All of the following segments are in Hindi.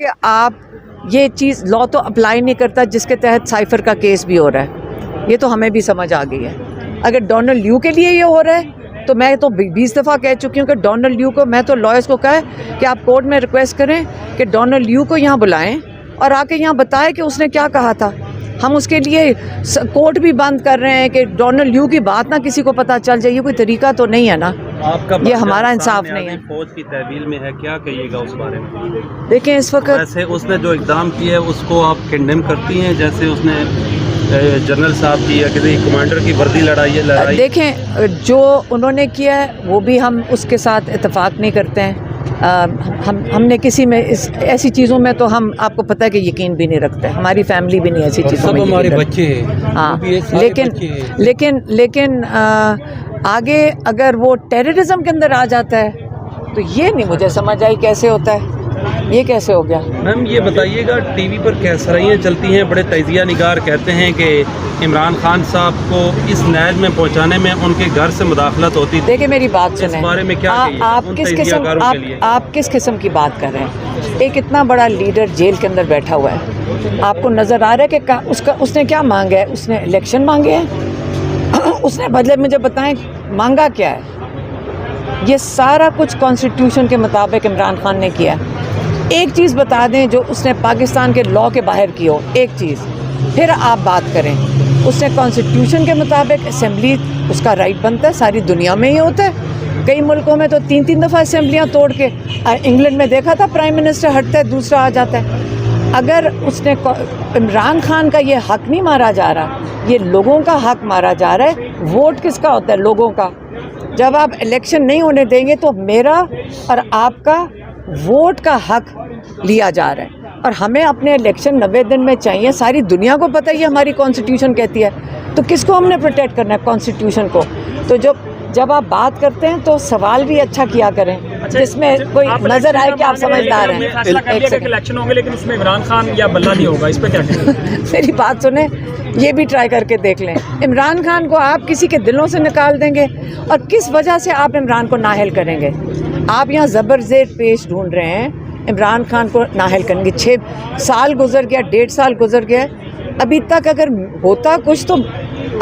कि आप ये चीज़ लॉ तो अप्लाई नहीं करता जिसके तहत साइफर का केस भी हो रहा है। ये तो हमें भी समझ आ गई है। अगर डोनाल्ड ल्यू के लिए ये हो रहा है तो मैं तो 20 दफ़ा कह चुकी हूँ कि डोनाल्ड ल्यू को, मैं तो लॉयर्स को कहा है कि आप कोर्ट में रिक्वेस्ट करें कि डोनाल्ड ल्यू को यहाँ बुलाएं और आके यहाँ बताएं कि उसने क्या कहा था। हम उसके लिए कोर्ट भी बंद कर रहे हैं कि डोनाल्ड ल्यू की बात ना किसी को पता चल जाए। ये कोई तरीका तो नहीं है ना, ये हमारा इंसाफ नहीं है। फौज की तहवील में है, क्या कहिएगा उस बारे में? देखें इस वक्त वैसे उसने जो इकदाम किया है उसको आप कंडेम करती हैं, जैसे उसने जनरल साहब की या किसी कमांडर की वर्दी लड़ाई? देखें जो उन्होंने किया है वो भी हम उसके साथ इत्तेफाक नहीं करते हैं। हमने किसी में ऐसी चीज़ों में तो हम, आपको पता है कि यकीन भी नहीं रखते। हमारी फैमिली भी नहीं ऐसी चीज़ों में, हमारे बच्चे हैं। हाँ, लेकिन आगे अगर वो टेररिज्म के अंदर आ जाता है तो ये नहीं मुझे समझ आई कैसे होता है, ये कैसे हो गया। मैम ये बताइएगा, टीवी पर कैसराइयाँ चलती हैं, बड़े तजिया निगार कहते हैं कि इमरान खान साहब को इस नैज में पहुंचाने में उनके घर से मुदाखलत होती थी। देखिए मेरी बात सुने, इस बारे में क्या आप किस किस्म की बात कर रहे हैं? एक इतना बड़ा लीडर जेल के अंदर बैठा हुआ है, आपको नज़र आ रहा है कि उसने क्या मांगा है? उसने इलेक्शन मांगे हैं? उसने बदले मुझे बताएं मांगा क्या है? ये सारा कुछ कॉन्स्टिट्यूशन के मुताबिक इमरान खान ने किया। एक चीज़ बता दें जो उसने पाकिस्तान के लॉ के बाहर की हो, एक चीज़, फिर आप बात करें। उसने कॉन्स्टिट्यूशन के मुताबिक असेंबली, उसका राइट बनता है, सारी दुनिया में ही होता है। कई मुल्कों में तो 3-3 दफ़ा असेंबलियाँ तोड़ के, इंग्लैंड में देखा था प्राइम मिनिस्टर हटता है दूसरा आ जाता है। अगर उसने, इमरान खान का ये हक नहीं मारा जा रहा, ये लोगों का हक मारा जा रहा है। वोट किसका होता है? लोगों का। जब आप इलेक्शन नहीं होने देंगे तो मेरा और आपका वोट का हक लिया जा रहा है और हमें अपने इलेक्शन 90 दिन में चाहिए। सारी दुनिया को पता ही हमारी कॉन्स्टिट्यूशन कहती है, तो किसको हमने प्रोटेक्ट करना है? कॉन्स्टिट्यूशन को। तो जब आप बात करते हैं तो सवाल भी अच्छा किया करें, जिसमें कोई नजर आए कि आप समझदार हैं। इलेक्शन होंगे लेकिन उसमें इमरान खान या बल्ला नहीं होगा, इस पे क्या कहेंगे? मेरी बात सुने, ये भी ट्राई करके देख लें। इमरान खान को आप किसी के दिलों से निकाल देंगे और किस वजह से आप इमरान को नाअहल करेंगे? आप यहाँ ज़बरदस्त पेश ढूंढ रहे हैं, इमरान खान को नाअहल करेंगे। 6 साल गुजर गया, 1.5 साल गुजर गया, अभी तक अगर होता कुछ तो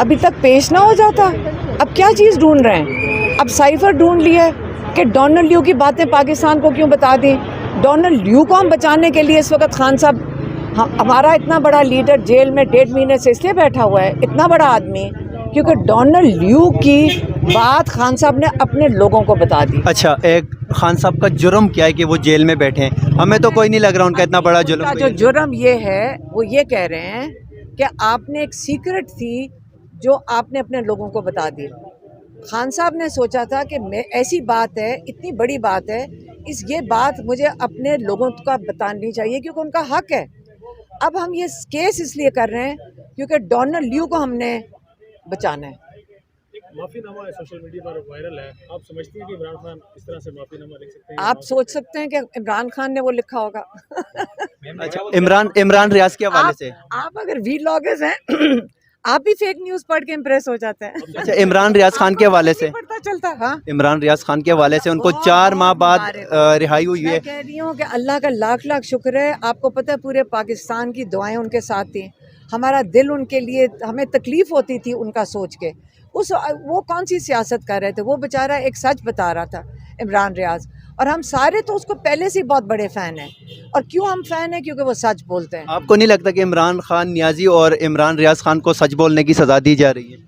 अभी तक पेश ना हो जाता। अब क्या चीज़ ढूंढ रहे हैं? अब साइफर ढूंढ लिया है कि डोनाल्ड ल्यू की बातें पाकिस्तान को क्यों बता दी? डोनाल्ड ल्यू को हम बचाने के लिए इस वक्त खान साहब, हमारा इतना बड़ा लीडर जेल में 1.5 महीने से इसलिए बैठा हुआ है, इतना बड़ा आदमी, क्योंकि डोनाल्ड ल्यू की बात खान साहब ने अपने लोगों को बता दी। अच्छा, एक खान साहब का जुर्म क्या है कि वो जेल में बैठे हैं? हमें तो कोई नहीं लग रहा उनका इतना बड़ा जुर्म। जो जुर्म ये है, वो ये कह रहे हैं कि आपने एक सीक्रेट थी जो आपने अपने लोगों को बता दी। खान साहब ने सोचा था कि मैं, ऐसी बात है, इतनी बड़ी बात है, ये बात मुझे अपने लोगों का बतानी चाहिए क्योंकि उनका हक है। अब हम ये केस इसलिए कर रहे हैं क्योंकि डोनाल्ड ल्यू को हमने बचाना है। माफीनामा है, सोशल मीडिया पर वायरल है, आप समझते हैं कि इमरान खान इस तरह से माफीनामा लिख सकते हैं? आप सोच सकते हैं कि इमरान खान ने वो लिखा होगा। अच्छा, इमरान रियाज के हवाले से आप अगर वीलॉगर्स हैं आप भी फेक न्यूज़ पढ़ के इम्प्रेस हो जाते हैं। अच्छा, इमरान रियाज खान के हवाले से पता चलता है। हाँ, इमरान रियाज खान के हवाले से उनको 4 माह बाद रिहाई हुई है। मैं कह रही हूँ कि अल्लाह का लाख लाख शुक्र है। आपको पता है पूरे पाकिस्तान की दुआएं उनके साथ थी, हमारा दिल उनके लिए, हमें तकलीफ होती थी उनका सोच के। वो कौन सी सियासत कर रहे थे? वो बेचारा एक सच बता रहा था, इमरान रियाज, और हम सारे तो उसको पहले से बहुत बड़े फ़ैन हैं। और क्यों हम फ़ैन हैं? क्योंकि वो सच बोलते हैं। आपको नहीं लगता कि इमरान खान नियाजी और इमरान रियाज खान को सच बोलने की सज़ा दी जा रही है?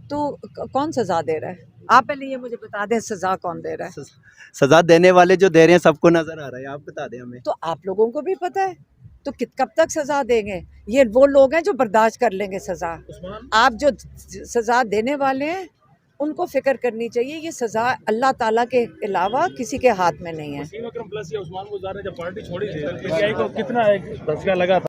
तो कौन सज़ा दे रहा है? आप पहले ये मुझे बता दें, सज़ा कौन दे रहा है? सज़ा देने वाले जो दे रहे हैं सबको नज़र आ रहा है, आप बता दें हमें। तो आप लोगों को भी पता है, तो कब तक सज़ा देंगे? ये वो लोग हैं जो बर्दाश्त कर लेंगे सज़ा। आप जो सज़ा देने वाले हैं उनको फिक्र करनी चाहिए। ये सज़ा अल्लाह ताला के अलावा किसी के हाथ में नहीं है। वसीम अकरम प्लस या उस्मान गुज़ार ने जब पार्टी छोड़ी थी, कितना धक्का लगा था?